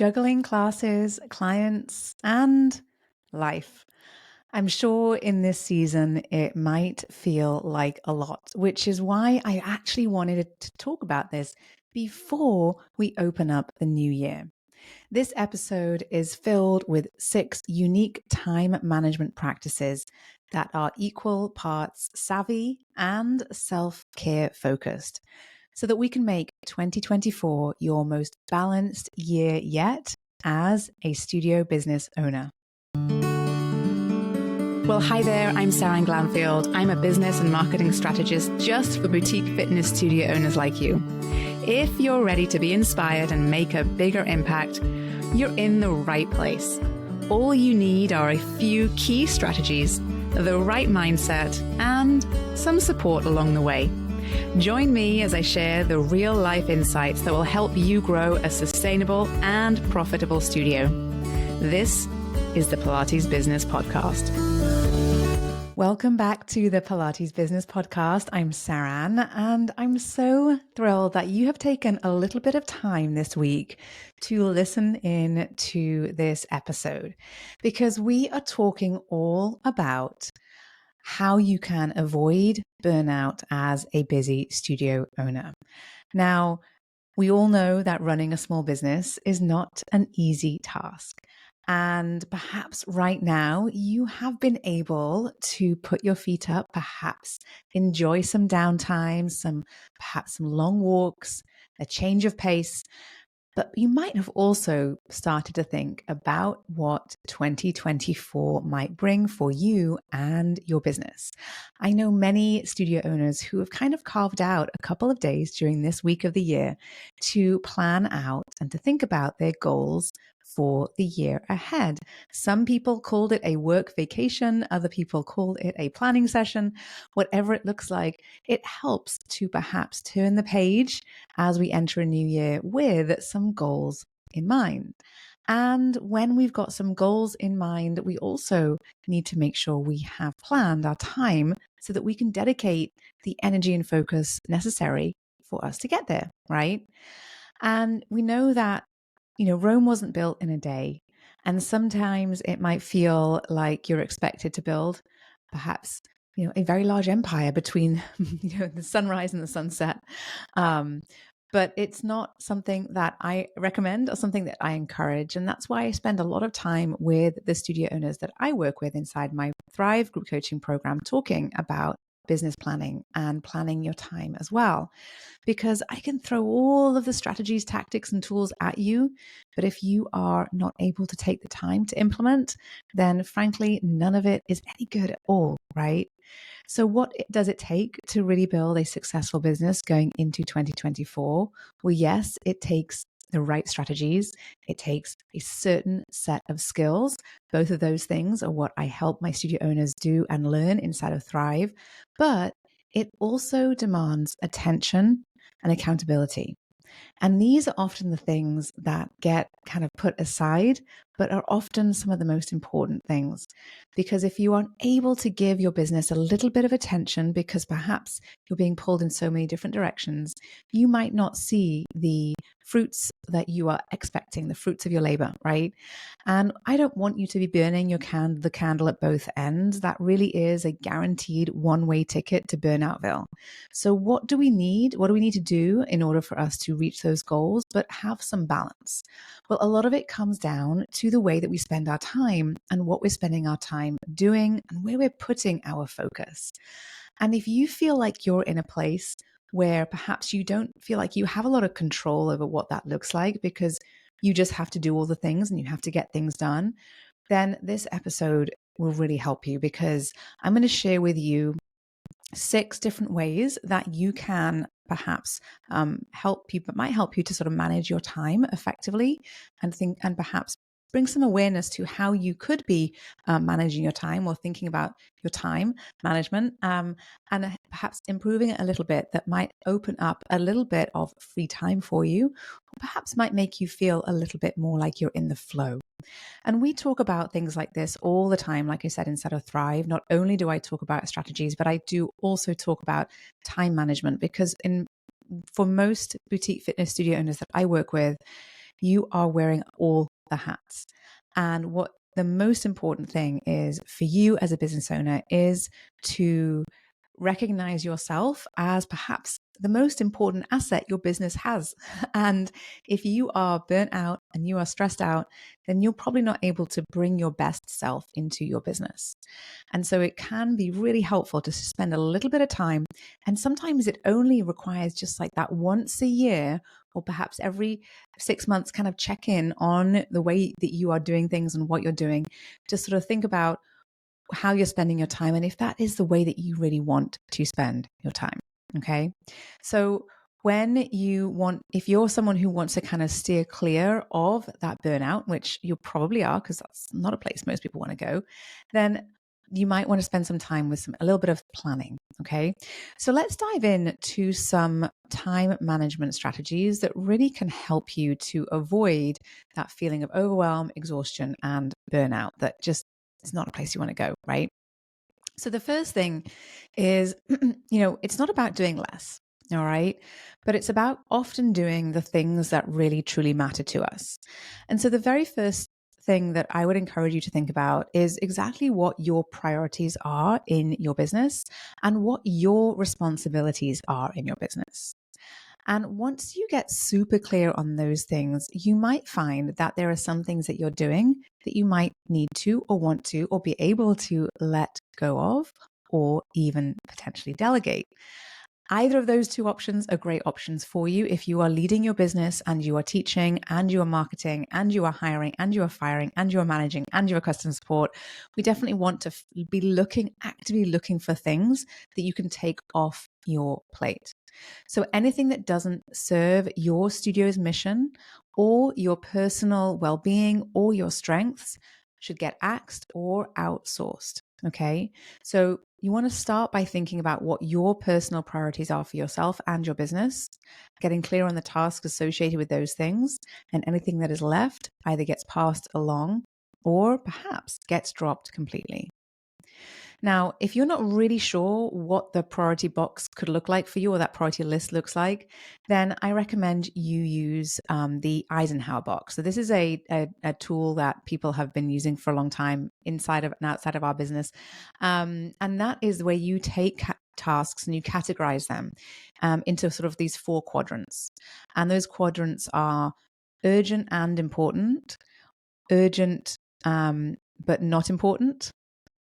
juggling classes, clients, and life. I'm sure in this season it might feel like a lot, which is why I actually wanted to talk about this before we open up the new year. This episode is filled with 6 unique time management practices that are equal parts savvy and self-care focused, so that we can make 2024 your most balanced year yet as a studio business owner. Well, hi there, I'm Seran Glanfield. I'm a business and marketing strategist just for boutique fitness studio owners like you. If you're ready to be inspired and make a bigger impact, you're in the right place. All you need are a few key strategies, the right mindset, and some support along the way. Join me as I share the real-life insights that will help you grow a sustainable and profitable studio. This is the Pilates Business Podcast. Welcome back to the Pilates Business Podcast. I'm Seran, and I'm so thrilled that you have taken a little bit of time this week to listen in to this episode, because we are talking all about how you can avoid burnout as a busy studio owner. Now, we all know that running a small business is not an easy task. And perhaps right now you have been able to put your feet up, perhaps enjoy some downtime, perhaps some long walks, a change of pace. But you might have also started to think about what 2024 might bring for you and your business. I know many studio owners who have kind of carved out a couple of days during this week of the year to plan out and to think about their goals for the year ahead. Some people called it a work vacation, other people called it a planning session. Whatever it looks like, it helps to perhaps turn the page as we enter a new year with some goals in mind. And when we've got some goals in mind, we also need to make sure we have planned our time so that we can dedicate the energy and focus necessary for us to get there, right? And we know that Rome wasn't built in a day. And sometimes it might feel like you're expected to build perhaps, a very large empire between, the sunrise and the sunset. But it's not something that I recommend or something that I encourage. And that's why I spend a lot of time with the studio owners that I work with inside my Thrive group coaching program, talking about business planning and planning your time as well. Because I can throw all of the strategies, tactics, and tools at you, but if you are not able to take the time to implement, then frankly, none of it is any good at all, right? So what does it take to really build a successful business going into 2024? Well, yes, it takes the right strategies. It takes a certain set of skills. Both of those things are what I help my studio owners do and learn inside of Thrive. But it also demands attention and accountability. And these are often the things that get kind of put aside, but are often some of the most important things. Because if you aren't able to give your business a little bit of attention, because perhaps you're being pulled in so many different directions, you might not see the fruits that you are expecting, the fruits of your labor, right? And I don't want you to be burning the candle at both ends. That really is a guaranteed one-way ticket to Burnoutville. So what do we need? What do we need to do in order for us to reach those goals, but have some balance? Well, a lot of it comes down to the way that we spend our time and what we're spending our time doing and where we're putting our focus. And if you feel like you're in a place where perhaps you don't feel like you have a lot of control over what that looks like because you just have to do all the things and you have to get things done, then this episode will really help you, because I'm going to share with you 6 different ways that you can perhaps might help you to sort of manage your time effectively and perhaps bring some awareness to how you could be managing your time or thinking about your time management and perhaps improving it a little bit. That might open up a little bit of free time for you, or perhaps might make you feel a little bit more like you're in the flow. And we talk about things like this all the time. Like I said, inside of Thrive, not only do I talk about strategies, but I do also talk about time management, because for most boutique fitness studio owners that I work with, you are wearing all the hats. And what the most important thing is for you as a business owner is to recognize yourself as perhaps the most important asset your business has. And if you are burnt out and you are stressed out, then you're probably not able to bring your best self into your business. And so it can be really helpful to spend a little bit of time. And sometimes it only requires just like that once a year, or perhaps every 6 months, kind of check in on the way that you are doing things and what you're doing, to sort of think about how you're spending your time and if that is the way that you really want to spend your time. Okay. So if you're someone who wants to kind of steer clear of that burnout, which you probably are, because that's not a place most people want to go, then you might want to spend some time with a little bit of planning. Okay. So let's dive in to some time management strategies that really can help you to avoid that feeling of overwhelm, exhaustion, and burnout that just is not a place you want to go, right? So the first thing is, it's not about doing less, all right? But it's about often doing the things that really truly matter to us. And so the very first thing that I would encourage you to think about is exactly what your priorities are in your business and what your responsibilities are in your business. And once you get super clear on those things, you might find that there are some things that you're doing that you might need to or want to or be able to let go of or even potentially delegate. Either of those two options are great options for you if you are leading your business and you are teaching and you are marketing and you are hiring and you are firing and you are managing and you are customer support. We definitely want to be actively looking for things that you can take off your plate. So anything that doesn't serve your studio's mission or your personal well-being or your strengths should get axed or outsourced. Okay. So you want to start by thinking about what your personal priorities are for yourself and your business, getting clear on the tasks associated with those things, and anything that is left either gets passed along or perhaps gets dropped completely. Now, if you're not really sure what the priority box could look like for you or that priority list looks like, then I recommend you use the Eisenhower box. So this is a tool that people have been using for a long time inside of and outside of our business. And that is where you take tasks and you categorize them into sort of these 4 quadrants. And those quadrants are urgent and important, urgent but not important,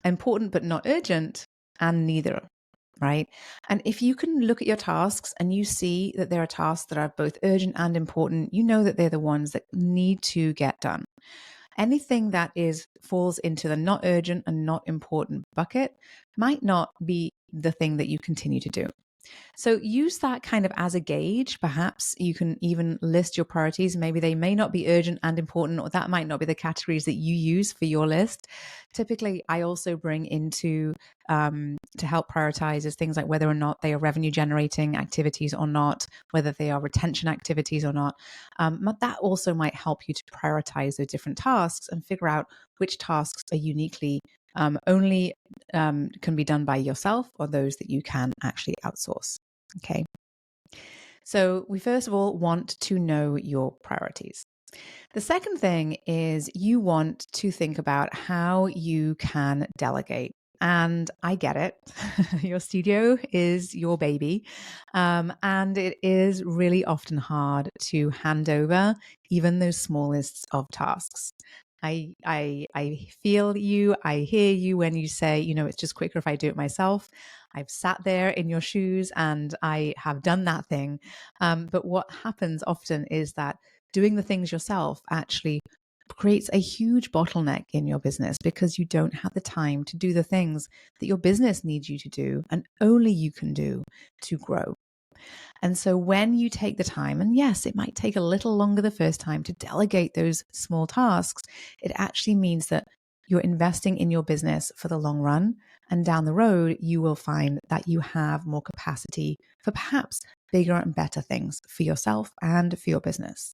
important but not urgent, and neither, right? And if you can look at your tasks and you see that there are tasks that are both urgent and important, you know that they're the ones that need to get done. Anything that falls into the not urgent and not important bucket might not be the thing that you continue to do. So use that kind of as a gauge. Perhaps you can even list your priorities. Maybe they may not be urgent and important, or that might not be the categories that you use for your list. Typically, I also bring into to help prioritize is things like whether or not they are revenue generating activities or not, whether they are retention activities or not. But that also might help you to prioritize those different tasks and figure out which tasks are uniquely only can be done by yourself or those that you can actually outsource. Okay. So we first of all want to know your priorities. The second thing is you want to think about how you can delegate. And I get it. Your studio is your baby. And it is really often hard to hand over even those smallest of tasks. I feel you. I hear you when you say, it's just quicker if I do it myself. I've sat there in your shoes and I have done that thing. But what happens often is that doing the things yourself actually creates a huge bottleneck in your business because you don't have the time to do the things that your business needs you to do and only you can do to grow. And so when you take the time, and yes, it might take a little longer the first time to delegate those small tasks, it actually means that you're investing in your business for the long run. And down the road, you will find that you have more capacity for perhaps bigger and better things for yourself and for your business.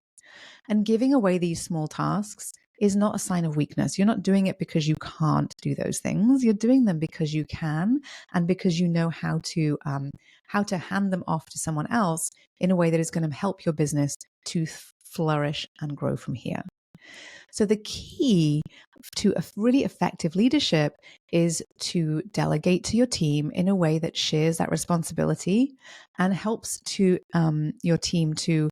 And giving away these small tasks is not a sign of weakness. You're not doing it because you can't do those things. You're doing them because you can and because you know how to hand them off to someone else in a way that is going to help your business to flourish and grow from here. So the key to a really effective leadership is to delegate to your team in a way that shares that responsibility and helps to your team to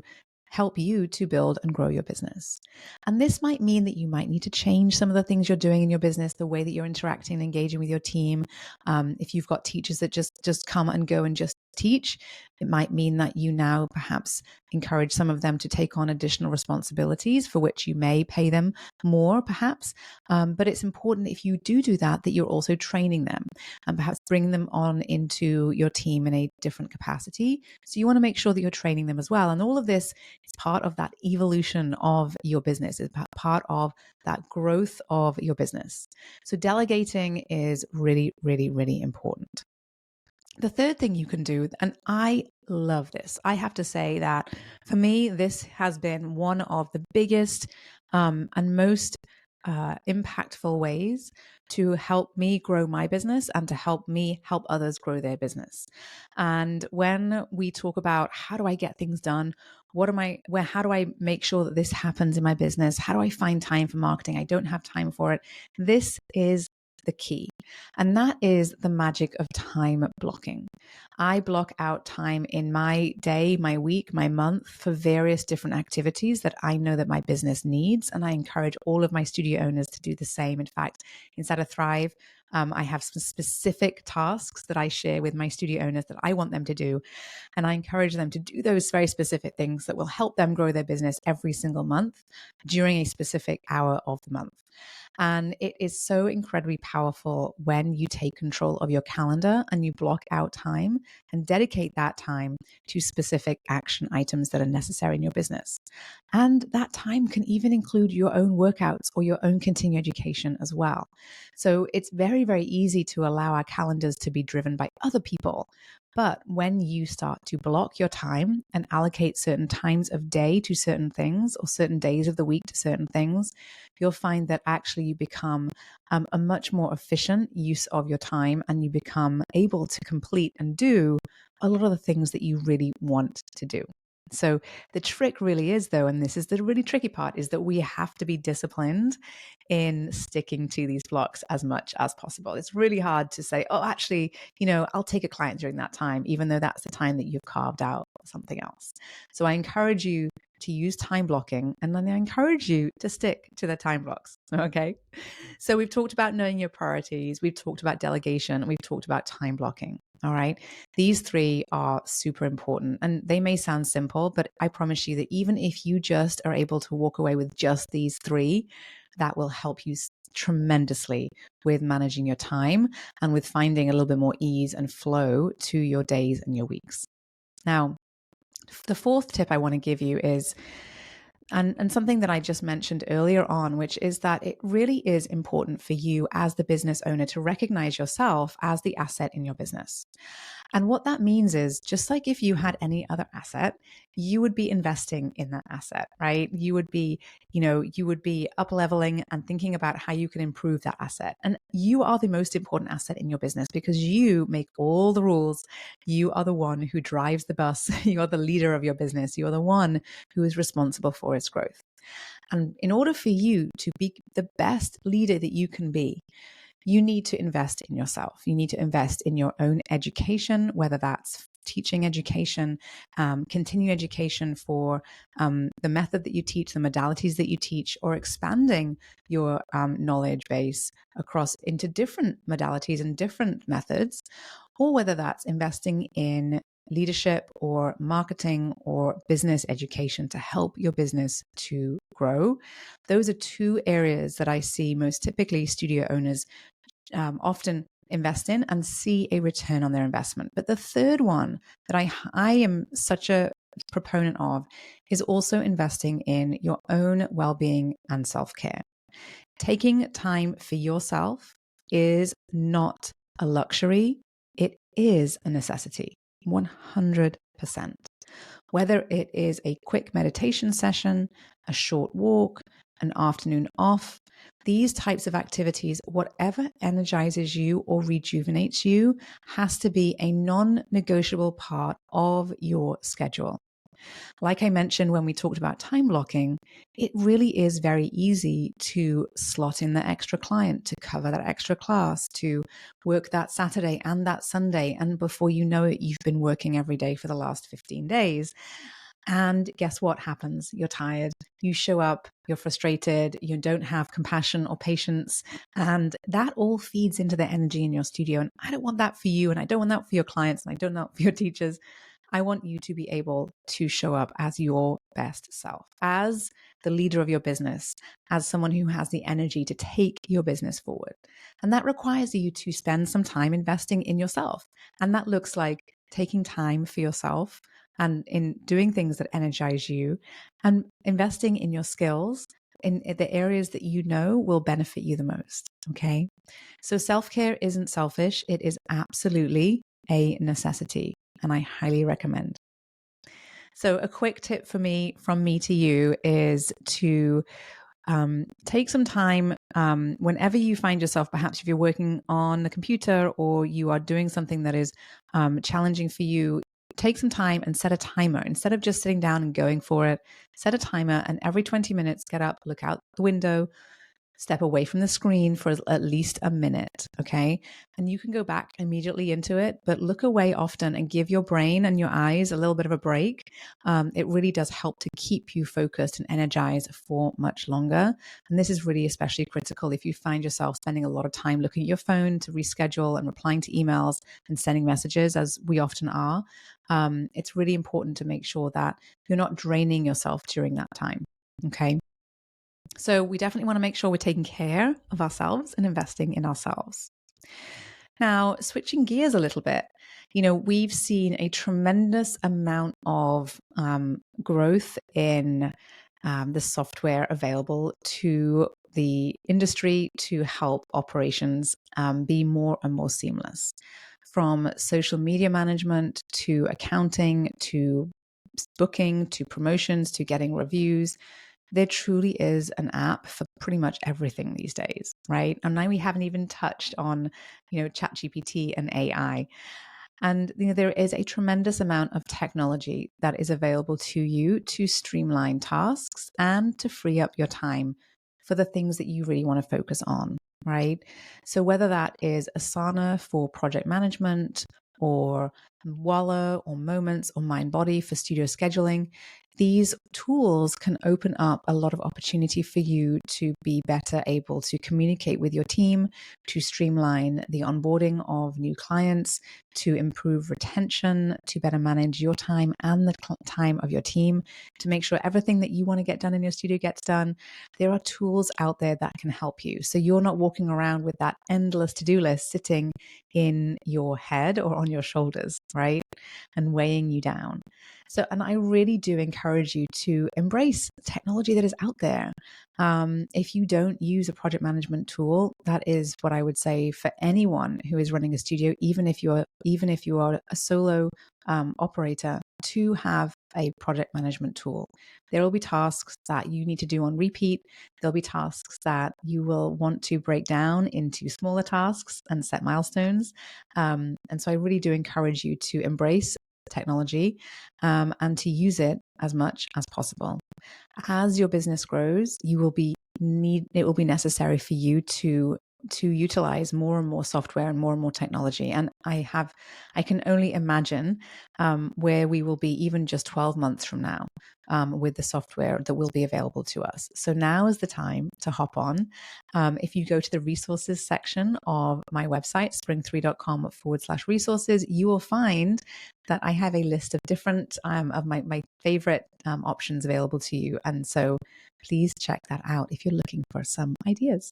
help you to build and grow your business. And this might mean that you might need to change some of the things you're doing in your business, the way that you're interacting and engaging with your team. If you've got teachers that just come and go and just teach, it might mean that you now perhaps encourage some of them to take on additional responsibilities for which you may pay them more, perhaps. But it's important if you do that you're also training them and perhaps bring them on into your team in a different capacity. So you want to make sure that you're training them as well. And all of this is part of that evolution of your business, is part of that growth of your business. So delegating is really, really, really important. The third thing you can do, and I love this, I have to say that for me, this has been one of the biggest and most impactful ways to help me grow my business and to help me help others grow their business. And when we talk about how do I get things done, how do I make sure that this happens in my business? How do I find time for marketing? I don't have time for it. This is the key. And that is the magic of time blocking. I block out time in my day, my week, my month for various different activities that I know that my business needs. And I encourage all of my studio owners to do the same. In fact, inside of Thrive, I have some specific tasks that I share with my studio owners that I want them to do. And I encourage them to do those very specific things that will help them grow their business every single month during a specific hour of the month. And it is so incredibly powerful when you take control of your calendar and you block out time and dedicate that time to specific action items that are necessary in your business. And that time can even include your own workouts or your own continuing education as well. So it's very, very easy to allow our calendars to be driven by other people. But when you start to block your time and allocate certain times of day to certain things or certain days of the week to certain things, you'll find that actually you become a much more efficient use of your time, and you become able to complete and do a lot of the things that you really want to do. So the trick really is, though, and this is the really tricky part, is that we have to be disciplined in sticking to these blocks as much as possible. It's really hard to say, oh, actually, I'll take a client during that time, even though that's the time that you've carved out for something else. So I encourage you to use time blocking, and then I encourage you to stick to the time blocks. Okay. So we've talked about knowing your priorities. We've talked about delegation. We've talked about time blocking. All right. These three are super important, and they may sound simple, but I promise you that even if you just are able to walk away with just these three, that will help you tremendously with managing your time and with finding a little bit more ease and flow to your days and your weeks. Now, the fourth tip I want to give you is, and something that I just mentioned earlier on, which is that it really is important for you as the business owner to recognize yourself as the asset in your business. And what that means is, just like if you had any other asset, you would be investing in that asset, right? You would be up leveling and thinking about how you can improve that asset. And you are the most important asset in your business because you make all the rules. You are the one who drives the bus. You are the leader of your business. You are the one who is responsible for its growth. And in order for you to be the best leader that you can be, you need to invest in yourself. You need to invest in your own education, whether that's teaching education, continuing education for the method that you teach, the modalities that you teach, or expanding your knowledge base across into different modalities and different methods, or whether that's investing in leadership or marketing or business education to help your business to grow. Those are two areas that I see most typically studio owners often invest in and see a return on their investment. But the third one that I am such a proponent of is also investing in your own well-being and self-care. Taking time for yourself is not a luxury. It is a necessity, 100%. Whether it is a quick meditation session, a short walk, an afternoon off, these types of activities, whatever energizes you or rejuvenates you, has to be a non-negotiable part of your schedule. Like I mentioned when we talked about time blocking, it really is very easy to slot in the extra client, to cover that extra class, to work that Saturday and that Sunday. And before you know it, you've been working every day for the last 15 days. And guess what happens? You're tired. You show up, you're frustrated, you don't have compassion or patience. And that all feeds into the energy in your studio. And I don't want that for you. And I don't want that for your clients. And I don't want that for your teachers. I want you to be able to show up as your best self, as the leader of your business, as someone who has the energy to take your business forward. And that requires you to spend some time investing in yourself. And that looks like taking time for yourself and in doing things that energize you and investing in your skills in the areas that you know will benefit you the most. Okay. So self-care isn't selfish. It is absolutely a necessity. And I highly recommend. So a quick tip from me to you is to take some time whenever you find yourself, perhaps if you're working on the computer or you are doing something that is challenging for you, take some time and set a timer. Instead of just sitting down and going for it, set a timer and every 20 minutes, get up, look out the window, step away from the screen for at least a minute, okay? And you can go back immediately into it, but look away often and give your brain and your eyes a little bit of a break. It really does help to keep you focused and energized for much longer. And this is really especially critical if you find yourself spending a lot of time looking at your phone to reschedule and replying to emails and sending messages, as we often are. It's really important to make sure that you're not draining yourself during that time, okay? So we definitely want to make sure we're taking care of ourselves and investing in ourselves. Now, switching gears a little bit, we've seen a tremendous amount of growth in the software available to the industry to help operations be more and more seamless. From social media management to accounting to booking to promotions to getting reviews. There truly is an app for pretty much everything these days, right? And now we haven't even touched on, ChatGPT and AI. And there is a tremendous amount of technology that is available to you to streamline tasks and to free up your time for the things that you really want to focus on, right? So whether that is Asana for project management or Walla or Moments or Mindbody for studio scheduling, these tools can open up a lot of opportunity for you to be better able to communicate with your team, to streamline the onboarding of new clients, to improve retention, to better manage your time and the time of your team, to make sure everything that you want to get done in your studio gets done. There are tools out there that can help you. So you're not walking around with that endless to-do list sitting in your head or on your shoulders, right? And weighing you down. So, and I really do encourage you to embrace technology that is out there. If you don't use a project management tool, that is what I would say for anyone who is running a studio, even if you are a solo operator, to have a project management tool. There will be tasks that you need to do on repeat. There'll be tasks that you will want to break down into smaller tasks and set milestones. And so I really do encourage you to embrace technology and to use it as much as possible. As your business grows, it will be necessary for you to utilize more and more software and more technology. And I can only imagine where we will be even just 12 months from now with the software that will be available to us. So now is the time to hop on. If you go to the resources section of my website, spring3.com/resources, you will find that I have a list of different of my favorite options available to you. And so please check that out if you're looking for some ideas.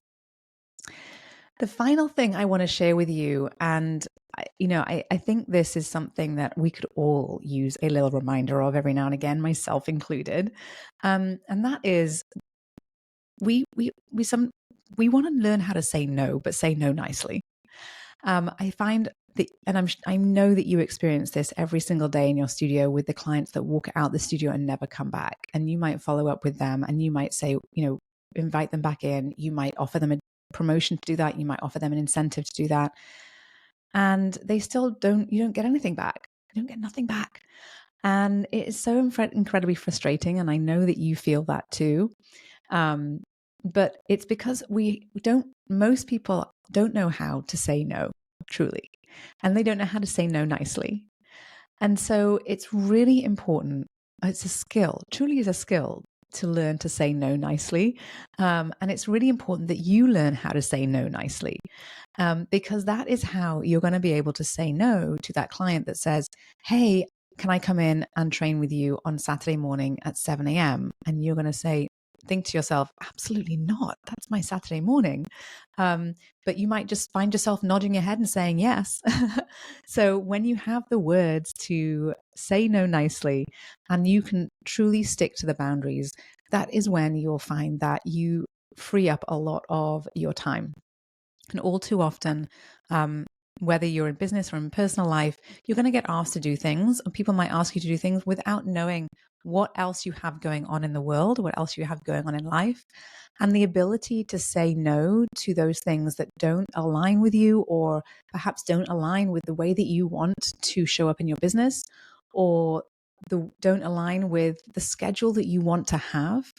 The final thing I want to share with you, and I think this is something that we could all use a little reminder of every now and again, myself included, and that is we want to learn how to say no, but say no nicely. I find I know that you experience this every single day in your studio with the clients that walk out the studio and never come back, and you might follow up with them, and you might say, invite them back in. You might offer them a promotion to do that. You might offer them an incentive to do that. And they still you don't get anything back. You don't get nothing back. And it is so incredibly frustrating. And I know that you feel that too. But it's because most people don't know how to say no, truly. And they don't know how to say no nicely. And so it's really important. It's a skill, truly is a skill to learn to say no nicely. And it's really important that you learn how to say no nicely, because that is how you're going to be able to say no to that client that says, hey, can I come in and train with you on Saturday morning at 7 a.m.? And you're going to think to yourself, absolutely not. That's my Saturday morning. But you might just find yourself nodding your head and saying yes. So when you have the words to say no nicely and you can truly stick to the boundaries, that is when you'll find that you free up a lot of your time. And all too often, whether you're in business or in personal life, you're going to get asked to do things, and people might ask you to do things without knowing what else you have going on in the world, what else you have going on in life. And the ability to say no to those things that don't align with you, or perhaps don't align with the way that you want to show up in your business, or don't align with the schedule that you want to have,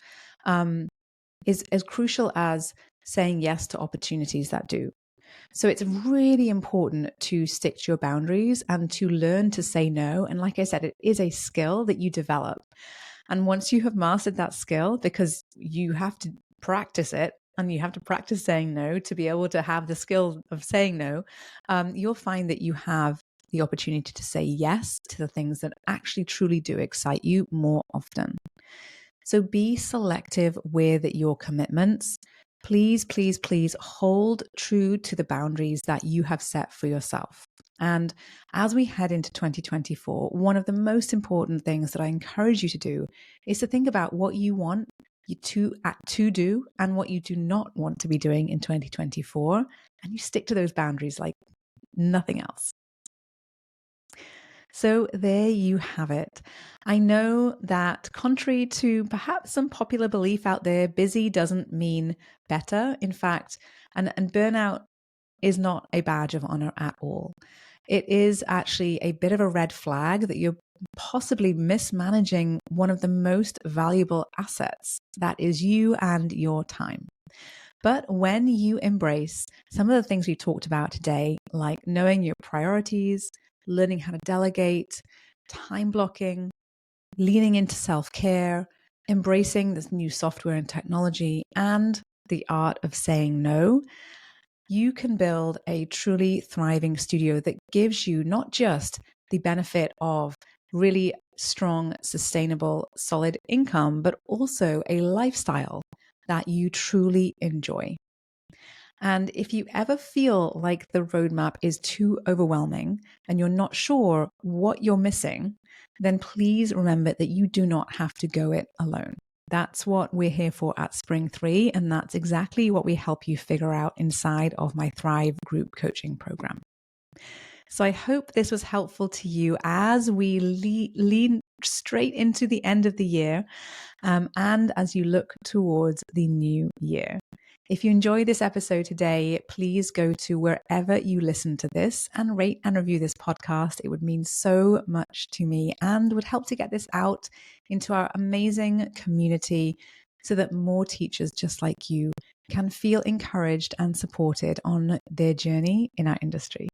is as crucial as saying yes to opportunities that do. So it's really important to stick to your boundaries and to learn to say no. And like I said, it is a skill that you develop. And once you have mastered that skill, because you have to practice it and you have to practice saying no to be able to have the skill of saying no, you'll find that you have the opportunity to say yes to the things that actually truly do excite you more often. So be selective with your commitments. Please, please, please hold true to the boundaries that you have set for yourself. And as we head into 2024, one of the most important things that I encourage you to do is to think about what you want to do and what you do not want to be doing in 2024. And you stick to those boundaries like nothing else. So there you have it. I know that contrary to perhaps some popular belief out there, busy doesn't mean better. In fact, and burnout is not a badge of honor at all. It is actually a bit of a red flag that you're possibly mismanaging one of the most valuable assets, that is you and your time. But when you embrace some of the things we talked about today, like knowing your priorities, learning how to delegate, time blocking, leaning into self-care, embracing this new software and technology, and the art of saying no, you can build a truly thriving studio that gives you not just the benefit of really strong, sustainable, solid income, but also a lifestyle that you truly enjoy. And if you ever feel like the roadmap is too overwhelming and you're not sure what you're missing, then please remember that you do not have to go it alone. That's what we're here for at Spring 3, and that's exactly what we help you figure out inside of my Thrive group coaching program. So I hope this was helpful to you as we lean straight into the end of the year, and as you look towards the new year. If you enjoyed this episode today, please go to wherever you listen to this and rate and review this podcast. It would mean so much to me and would help to get this out into our amazing community so that more teachers just like you can feel encouraged and supported on their journey in our industry.